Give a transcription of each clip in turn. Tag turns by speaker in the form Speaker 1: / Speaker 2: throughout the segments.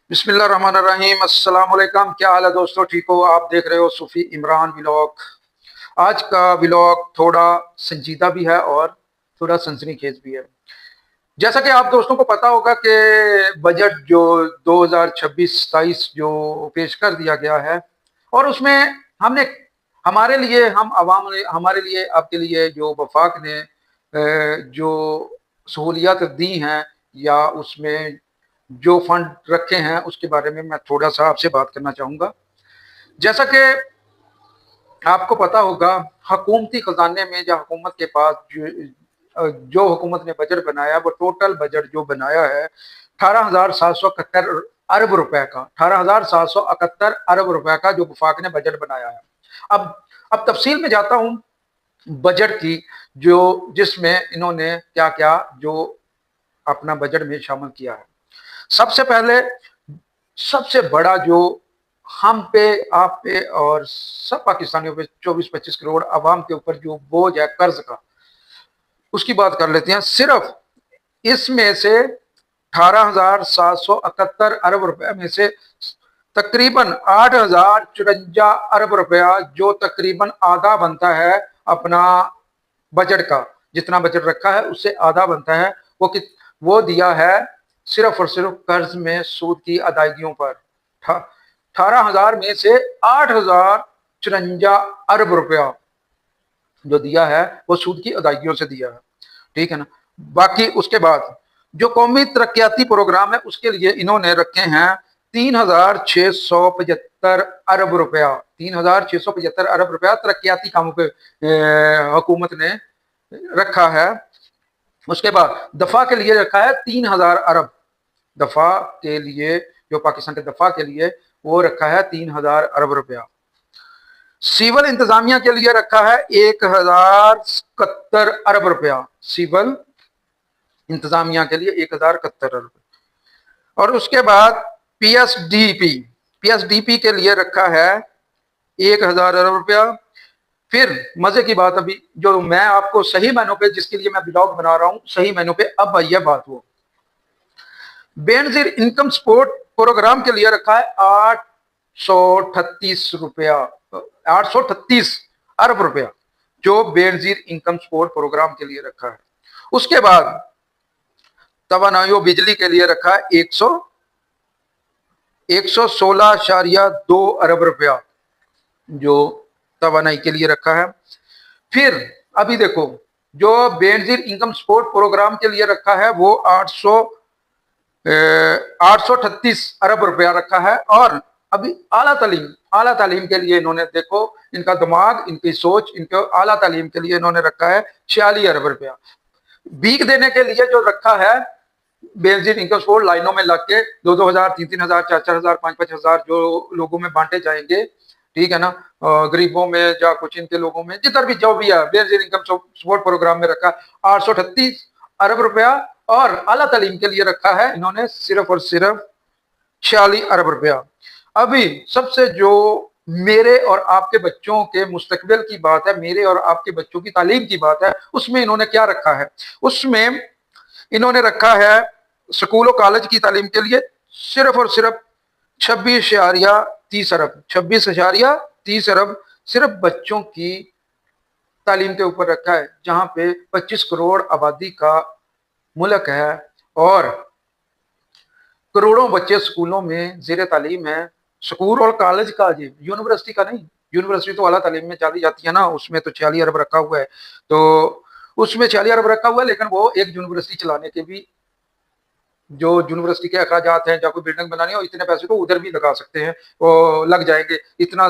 Speaker 1: बिस्मिल्लाहिर्रहमानिर्रहीम। अस्सलाम वालेकुम। क्या हाल है दोस्तों, ठीक हो? आप देख रहे हो सूफी इमरान व्लॉग। आज का व्लॉग थोड़ा संजीदा भी है और थोड़ा सनसनीखेज भी है। जैसा कि आप दोस्तों को पता होगा कि बजट जो 2026-27 जो पेश कर दिया गया है, और उसमें हमने हमारे लिए हम आवाम ने हमारे लिए आपके लिए जो वफाक ने जो सहूलियात दी हैं या उसमें जो फंड रखे हैं उसके बारे में मैं थोड़ा सा आपसे बात करना चाहूँगा। जैसा कि आपको पता होगा, हुकूमती खजाने में या हुकूमत के पास जो हुकूमत ने बजट बनाया, वो टोटल बजट जो बनाया है 18,771 अरब रुपए का, 18,771 अरब रुपए का जो वफाक ने बजट बनाया है। अब तफसील में जाता हूँ बजट की, जो जिसमें इन्होंने क्या क्या जो अपना बजट में शामिल किया है। सबसे पहले सबसे बड़ा जो हम पे, आप पे और सब पाकिस्तानियों पे 24-25 करोड़ आवाम के ऊपर जो बोझ है कर्ज का, उसकी बात कर लेते हैं। सिर्फ इसमें से 18,771 अरब रुपए में से तकरीबन 8,054 अरब रुपया, जो तकरीबन आधा बनता है अपना बजट का, जितना बजट रखा है उससे आधा बनता है, वो दिया है सिर्फ और सिर्फ कर्ज में सूद की अदायगियों पर। 18,000 में से 8,054 अरब रुपया जो दिया है वो सूद की अदायगियों से दिया है, ठीक है ना। बाकी उसके बाद जो कौमी तरक्याती प्रोग्राम है उसके लिए इन्होंने रखे हैं 3,675 अरब रुपया। 3,675 अरब रुपया तरक्याती कामों पे हुकूमत ने रखा है। उसके बाद दफा के लिए रखा है 3,000 अरब। दफा के लिए, जो पाकिस्तान के दफा के लिए वो रखा है 3,000 अरब रुपया। सिविल इंतजामिया के लिए रखा है 1,071 अरब रुपया। सिविल इंतजामिया के लिए 1,071 अरब। और उसके बाद पीएसडीपी के लिए रखा है 1,000 अरब रुपया। फिर मजे की बात, अभी जो मैं आपको सही मायनों पे, जिसके लिए मैं ब्लॉग बना रहा हूं, सही मायनों पे अब आइए बात हो, बेनजीर इनकम सपोर्ट प्रोग्राम के लिए रखा है 838 रुपया, 838 अरब रुपया, जो बेनजीर इनकम सपोर्ट प्रोग्राम के लिए रखा है। उसके बाद तवानाइयों बिजली के लिए रखा है 116.2 अरब रुपया, जो तवानाई के लिए रखा है। फिर अभी देखो, जो बेनजीर इनकम सपोर्ट प्रोग्राम के लिए रखा है वो 838 अरब रुपया रखा है। और अभी आला तालीम के लिए इन्होंने, देखो इनका दिमाग, इनकी सोच, इनके आला तालीम के लिए इन्होंने रखा है 46 अरब रुपया। भीख देने के लिए जो रखा है बेनजीर इनकम सपोर्ट, लाइनों में लग के 2-2 हजार, 3-3 हजार, 4-4 हजार, 5-5 हजार जो लोगों में बांटे जाएंगे, ठीक है ना, गरीबों में या कुछ इनके लोगों में, जिधर भी जो भी है, बेनजीर इनकम सपोर्ट प्रोग्राम में रखा 838 अरब रुपया। और आला तालीम के लिए रखा है इन्होंने सिर्फ और सिर्फ 46 अरब रुपया। अभी सबसे जो मेरे और आपके बच्चों के मुस्तकबिल की बात है, मेरे और आपके बच्चों की तालीम की बात है, उसमें इन्होंने क्या रखा है? उसमें इन्होंने रखा है स्कूल और कॉलेज की तालीम के लिए सिर्फ और सिर्फ 26.30 अरब, 26.30 अरब सिर्फ बच्चों की तालीम के ऊपर रखा है, जहां पे 25 करोड़ आबादी का मुल्क है और करोड़ों बच्चे स्कूलों में जेर तालीम है। स्कूल और कॉलेज का, जी यूनिवर्सिटी का नहीं, यूनिवर्सिटी तो आला तालीम में चली जाती है ना, उसमें तो 46 अरब रखा हुआ है, तो उसमें 46 अरब रखा हुआ है। लेकिन वो एक यूनिवर्सिटी चलाने के भी जो यूनिवर्सिटी के अखराजात हैं, या कोई बिल्डिंग बनानी हो, इतने पैसे तो उधर भी लगा सकते हैं, वो लग जाएंगे, इतना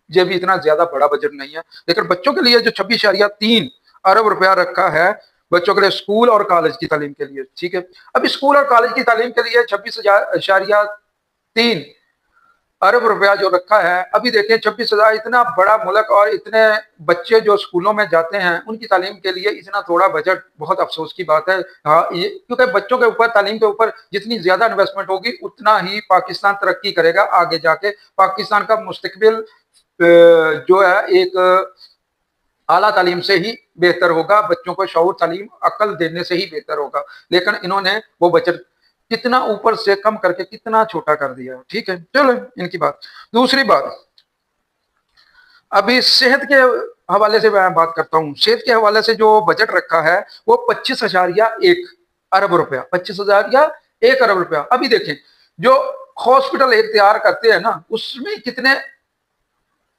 Speaker 1: ये भी इतना ज्यादा बड़ा बजट नहीं है। लेकिन बच्चों के लिए जो 26.3 अरब रुपया रखा है बच्चों के लिए स्कूल और कॉलेज की तालीम के लिए, ठीक है। अब स्कूल और कॉलेज की तालीम के लिए 26.3 अरब रुपया जो रखा है। अभी देखें 26,000, इतना बड़ा मुल्क और इतने बच्चे जो स्कूलों में जाते हैं, उनकी तालीम के लिए इतना थोड़ा बजट, बहुत अफसोस की बात है। हाँ, ये क्योंकि बच्चों के ऊपर, तालीम के ऊपर जितनी ज्यादा इन्वेस्टमेंट होगी उतना ही पाकिस्तान तरक्की करेगा आगे जाके। पाकिस्तान का मुस्तकबिल जो है एक आला तालीम से ही बेहतर होगा, बच्चों को शऊर, तालीम, अक्ल देने से ही बेहतर होगा। लेकिन इन्होंने वो बजट कितना ऊपर से कम करके कितना छोटा कर दिया। ठीक है, चलो इनकी बात। दूसरी बात, अभी सेहत के हवाले से मैं बात करता हूँ। सेहत के हवाले से जो बजट रखा है वो 25,000 या 1 अरब रुपया, 25,000 या 1 अरब रुपया। अभी देखें, जो हॉस्पिटल एक तैयार करते हैं ना, उसमें कितने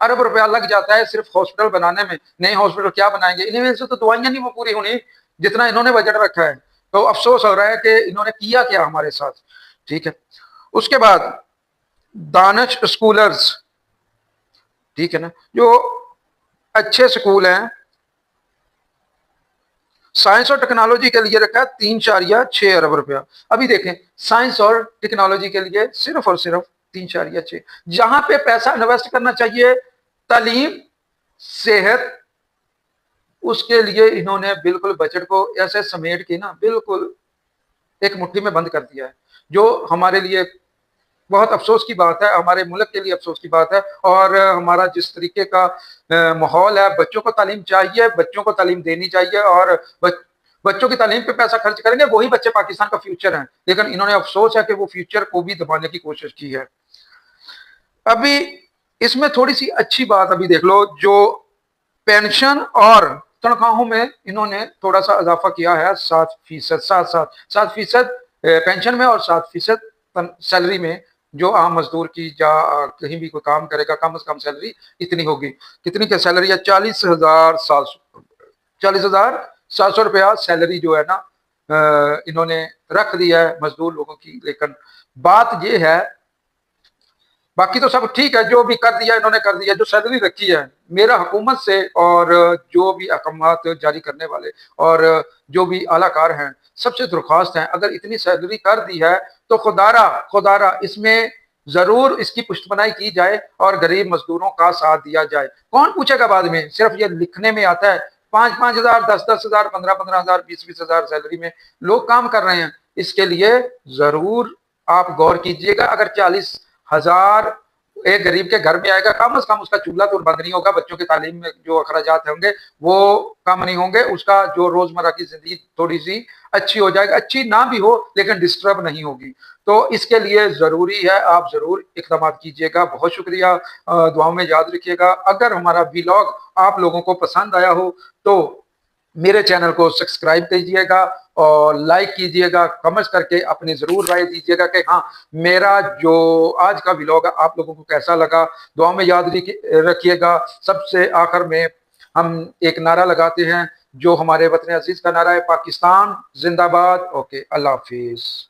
Speaker 1: अरब रुपया लग जाता है सिर्फ हॉस्पिटल बनाने में। नए हॉस्पिटल क्या बनाएंगे, इनमें से तो दवाइयां नहीं वो पूरी होनी जितना इन्होंने बजट रखा है। तो अफसोस हो रहा है कि इन्होंने किया क्या हमारे साथ। ठीक है, उसके बाद दानिश स्कूलर्स, ठीक है ना, जो अच्छे स्कूल हैं, साइंस और टेक्नोलॉजी के लिए रखा है 3,6 अरब रुपया। अभी देखें, साइंस और टेक्नोलॉजी के लिए सिर्फ और सिर्फ 3,6, जहां पे पैसा इन्वेस्ट करना चाहिए तालीम, सेहत, उसके लिए इन्होंने बिल्कुल बजट को ऐसे समेट के ना बिल्कुल एक मुट्ठी में बंद कर दिया है, जो हमारे लिए बहुत अफसोस की बात है, हमारे मुल्क के लिए अफसोस की बात है। और हमारा जिस तरीके का माहौल है, बच्चों को तालीम चाहिए, बच्चों को तालीम देनी चाहिए, और बच्चों की तालीम पे पैसा खर्च करेंगे वही बच्चे पाकिस्तान का फ्यूचर हैं। लेकिन इन्होंने अफसोस है कि वो फ्यूचर को भी दबाने की कोशिश की है। अभी इसमें थोड़ी सी अच्छी बात अभी देख लो, जो पेंशन और तनख्वाहों में इन्होंने थोड़ा सा इजाफा किया है, 7%, 7% पेंशन में और 7% सैलरी में। जो आम मजदूर की या कहीं भी कोई काम करेगा, कम से कम सैलरी इतनी होगी। कितनी की सैलरी है? 40,700 रुपया सैलरी जो है ना इन्होंने रख दिया है मजदूर लोगों की। लेकिन बात यह है, बाकी तो सब ठीक है, जो भी कर दिया इन्होंने कर दिया। जो सैलरी रखी है, मेरा हुकूमत से और जो भी अहकामात जारी करने वाले और जो भी आलाकार हैं, सबसे दरख्वास्त है, अगर इतनी सैलरी कर दी है तो खुदारा इसमें जरूर इसकी पुष्टपनाई की जाए और गरीब मजदूरों का साथ दिया जाए। कौन पूछेगा बाद में? सिर्फ ये लिखने में आता है। 5,000, 10,000, 15,000, 20,000 सैलरी में लोग काम कर रहे हैं। इसके लिए जरूर आप गौर कीजिएगा। अगर 40,000 एक गरीब के घर में आएगा, कम से कम उसका चूल्हा तो बंद नहीं होगा, बच्चों की तालीम में जो अखराजात होंगे वो कम नहीं होंगे, उसका जो रोजमर्रा की जिंदगी थोड़ी सी अच्छी हो जाएगी। अच्छी ना भी हो लेकिन डिस्टर्ब नहीं होगी। तो इसके लिए जरूरी है, आप जरूर इकदाम कीजिएगा। बहुत शुक्रिया, दुआओं में याद रखिएगा। अगर हमारा व्लॉग आप लोगों को पसंद आया हो तो मेरे चैनल को सब्सक्राइब कीजिएगा और लाइक कीजिएगा, कमेंट्स करके अपनी जरूर राय दीजिएगा कि हाँ, मेरा जो आज का व्लॉग आप लोगों को कैसा लगा। दुआ में याद रखिएगा। सबसे आखिर में हम एक नारा लगाते हैं जो हमारे वतन अजीज का नारा है, पाकिस्तान जिंदाबाद। ओके, अल्लाह हाफिज।